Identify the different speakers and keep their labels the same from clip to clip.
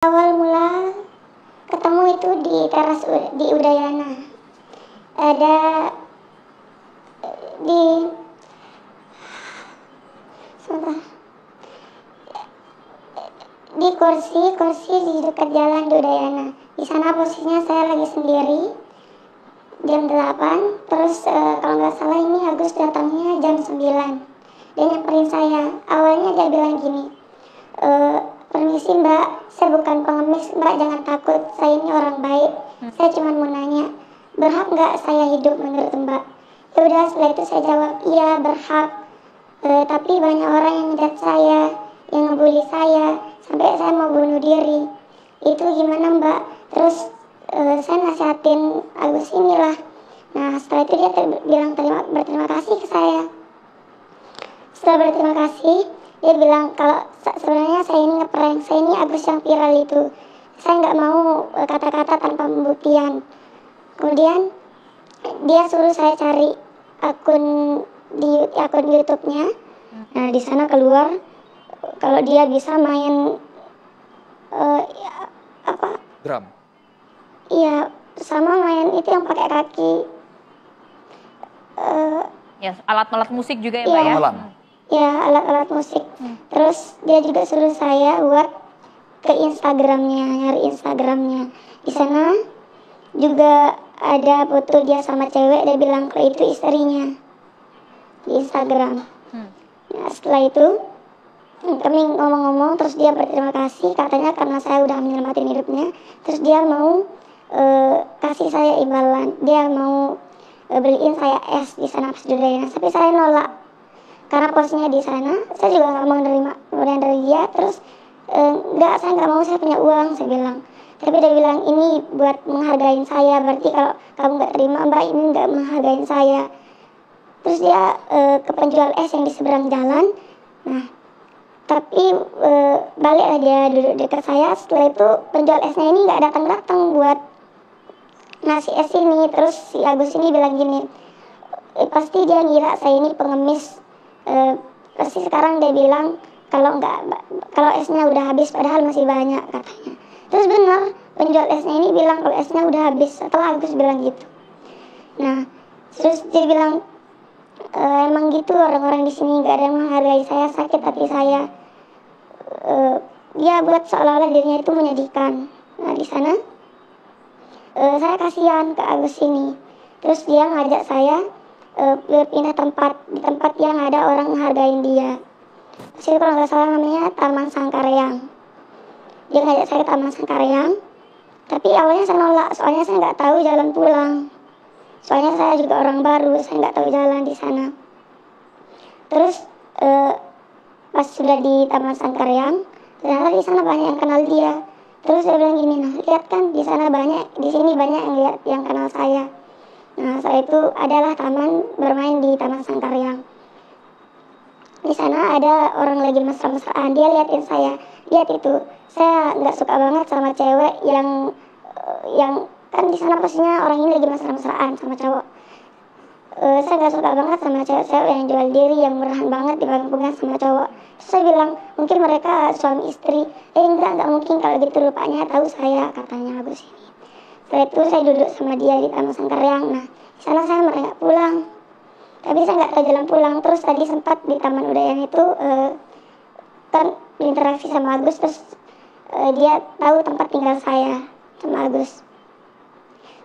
Speaker 1: Awal mula ketemu itu di teras di Udayana. Ada di sebentar, di kursi di dekat jalan di Udayana. Di sana posisinya saya lagi sendiri jam 8. Terus kalau nggak salah ini Agus datangnya jam 9. Dia nyamperin saya. Awalnya dia bilang gini, permisi Mbak, saya bukan pengemis Mbak, jangan takut, saya ini orang baik. Saya cuma mau nanya, berhak nggak saya hidup menurut Mbak? Ya udah, setelah itu saya jawab, iya berhak. Tapi banyak orang yang ngejat saya, yang ngebully saya, sampai saya mau bunuh diri. Itu gimana Mbak? Terus saya nasihatin Agus inilah. Nah setelah itu dia bilang berterima kasih ke saya. Setelah berterima kasih, dia bilang kalau sebenarnya saya ini ngeprank, saya ini Agus yang viral itu. Saya nggak mau kata-kata tanpa pembuktian. Kemudian dia suruh saya cari akun YouTube-nya. Nah di sana keluar kalau dia bisa main
Speaker 2: drum.
Speaker 1: Iya, sama main itu yang pakai kaki.
Speaker 3: Ya, alat-alat musik juga ya,
Speaker 1: Iya.
Speaker 3: Mbak ya?
Speaker 1: Ya, alat-alat musik. Terus dia juga suruh saya buat ke Instagramnya, nyari Instagramnya. Di sana juga ada foto dia sama cewek, dia bilang kalau itu istrinya di Instagram. Nah, setelah itu kami ngomong-ngomong, terus dia berterima kasih, katanya karena saya udah menyelamatin hidupnya. Terus dia mau kasih saya imbalan, dia mau beliin saya es di sana pas di Udayana. Tapi saya nolak karena posisinya di sana, saya juga nggak mau nerima pemberian dari dia. Terus nggak, saya nggak mau, saya punya uang, saya bilang. Tapi dia bilang ini buat menghargain saya, berarti kalau kamu nggak terima Mbak, ini nggak menghargain saya. Terus dia ke penjual es yang di seberang jalan. Nah tapi baliklah dia duduk dekat saya. Setelah itu penjual esnya ini nggak datang-datang buat ngasih es ini. Terus si Agus ini bilang gini, pasti dia ngira saya ini pengemis. Pasti sekarang dia bilang kalau esnya udah habis, padahal masih banyak katanya. Terus benar, penjual esnya ini bilang kalau esnya udah habis setelah Agus bilang gitu. Nah terus dia bilang emang gitu orang-orang di sini, nggak ada yang menghargai saya, sakit hati saya. Dia buat seolah-olah dirinya itu menyedihkan. Nah di sana saya kasihan ke Agus ini. Terus dia ngajak saya pindah tempat, di tempat yang ada orang menghargain dia. Terus kalau nggak salah namanya Taman Sangkaryang. Dia ngajak saya ke Taman Sangkaryang, tapi awalnya saya nolak, soalnya saya nggak tahu jalan pulang. Soalnya saya juga orang baru, saya nggak tahu jalan di sana. Terus pas sudah di Taman Sangkaryang, ternyata di sana banyak yang kenal dia. Terus saya bilang gini, nah lihat kan di sana banyak, di sini banyak yang lihat yang kenal saya. Nah saya itu adalah taman bermain di Taman Sangkaryang. Di sana ada orang lagi mesra-mesraan, dia liatin saya. Lihat itu, saya nggak suka banget sama cewek yang kan di sana pastinya orang ini lagi mesra-mesraan sama cowok. Saya nggak suka banget sama cewek-cewek yang jual diri, yang murahan banget dipegang-pegang sama cowok. Terus saya bilang mungkin mereka suami istri. Enggak mungkin, kalau gitu rupanya tahu saya, katanya Agus ini. Setelah itu saya duduk sama dia di Taman Sangkaryang. Nah di sana saya mereka pulang, tapi saya nggak tahu jalan pulang. Terus tadi sempat di Taman Udayana itu kan berinteraksi sama Agus. Terus dia tahu tempat tinggal saya sama Agus.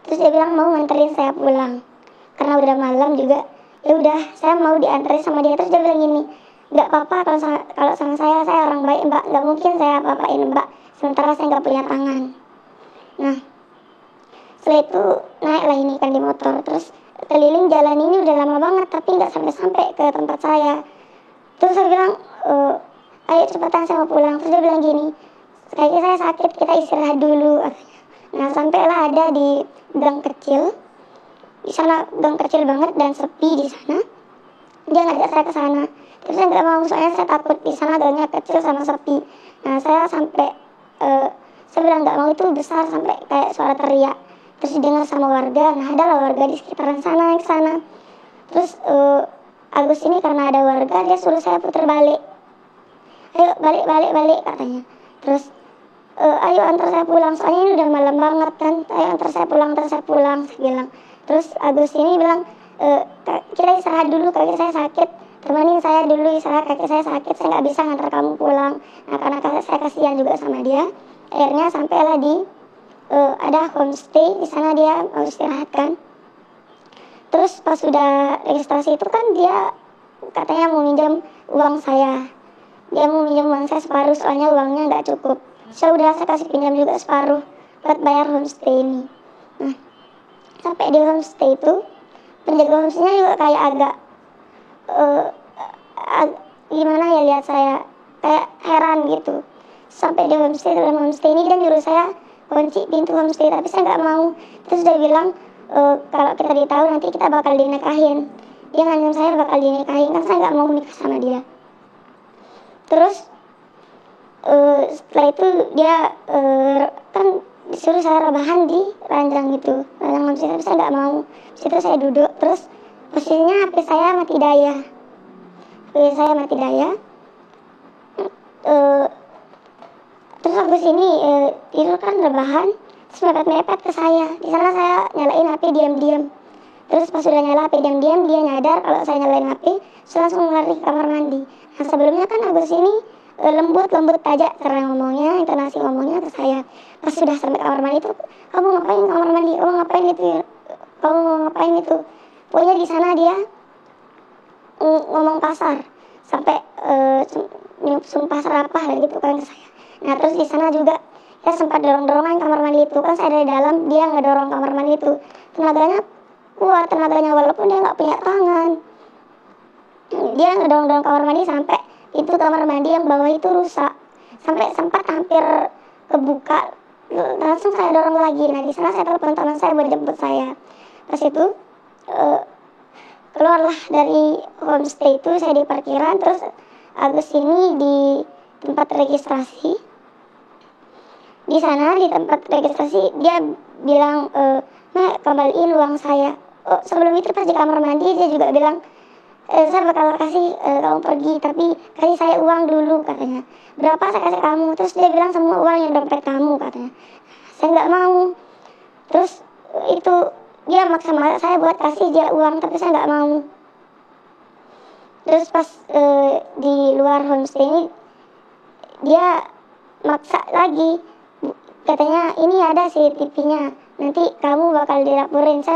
Speaker 1: Terus dia bilang mau nganterin saya pulang karena udah malam juga. Ya udah, saya mau dianterin sama dia. Terus dia bilang gini, nggak apa-apa kalau sama saya orang baik Mbak, nggak mungkin saya apa-apain Mbak, sementara saya nggak punya tangan. Nah setelah itu naiklah ini kan di motor. Terus keliling jalan ini udah lama banget, tapi nggak sampai ke tempat saya. Terus saya bilang ayo cepetan saya mau pulang. Terus dia bilang gini, kayaknya saya sakit, kita istirahat dulu, katanya. Nah sampailah ada di gang kecil. Di sana gang kecil banget dan sepi di sana. Dia ngajak saya ke sana. Terus saya nggak mau, soalnya saya takut di sana gangnya kecil sama sepi. Nah saya sampai saya bilang nggak mau, itu besar sampai kayak suara teriak. Terus didengar sama warga. Nah adalah warga di sekitaran sana yang ke sana. Terus Agus ini karena ada warga, dia suruh saya putar balik. Ayo balik katanya. Terus ayo antar saya pulang, soalnya ini udah malam banget kan, ayo antar saya pulang, saya bilang. Terus Agus ini bilang, kita istirahat dulu, kaki saya sakit, temenin saya dulu istirahat, kaki saya sakit, saya nggak bisa ngantar kamu pulang. Nah karena saya kasihan juga sama dia, akhirnya sampailah di ada homestay, di sana dia mau istirahat kan. Terus pas sudah registrasi itu kan dia katanya mau minjam uang saya, dia mau minjam uang saya separuh, soalnya uangnya nggak cukup. Saya kasih pinjam juga separuh buat bayar homestay ini. Nah sampai di homestay itu penjaga homestaynya juga kayak agak gimana ya, lihat saya kayak heran gitu. Sampai di dalam homestay ini dia nyuruh saya kunci pintu homestay, tapi saya nggak mau. Terus dia bilang, kalau kita ditahu nanti kita bakal dinikahin. Dia ngancam saya bakal dinikahin, kan saya nggak mau nikah sama dia. Terus setelah itu dia kan disuruh saya rebahan di ranjang gitu, ranjang homestay, tapi saya nggak mau. Situ saya duduk, terus posisinya HP saya mati daya. Terus habis ini tidur kan rebahan, terus mepet-mepet ke saya. Di sana saya nyalain HP diam-diam. Terus pas sudah nyala HP diam-diam, dia nyadar kalau saya nyalain HP, terus langsung lari ke kamar mandi. Nah sebelumnya kan Agus ini lembut aja cara ngomongnya, intonasi ngomongnya ke saya. Pas sudah sampai kamar mandi itu, kamu ngapain kamar mandi? Kamu ngapain itu? Kamu ngapain itu? Pokoknya di sana dia ngomong kasar, sampai sumpah serapah gitu kan ke saya. Nah terus di sana juga ya sempat dorong-dorongan kamar mandi itu, kan saya dari dalam, dia ngedorong kamar mandi itu. Tenaganya kuat, walaupun dia nggak punya tangan. Dia ngedorong-dorong kamar mandi sampai pintu kamar mandi yang bawah itu rusak, sampai sempat hampir kebuka. Langsung saya dorong lagi. Nah di sana saya telepon teman saya buat jemput saya. Pas itu keluarlah dari homestay itu, saya di parkiran. Terus Agus ini di tempat registrasi. Di sana di tempat registrasi dia bilang, "Nah, kembaliin uang saya." Sebelum itu pas di kamar mandi dia juga bilang, "Saya bakal kasih kamu pergi, tapi kasih saya uang dulu," katanya. "Berapa saya kasih kamu?" Terus dia bilang, "Semua uang yang dompet kamu," katanya. Saya nggak mau. Terus itu dia maksa saya buat kasih dia uang, tapi saya nggak mau. Terus pas di luar homestay ini dia maksa lagi, katanya ini ada CCTV-nya, nanti kamu bakal dilaporin. Saya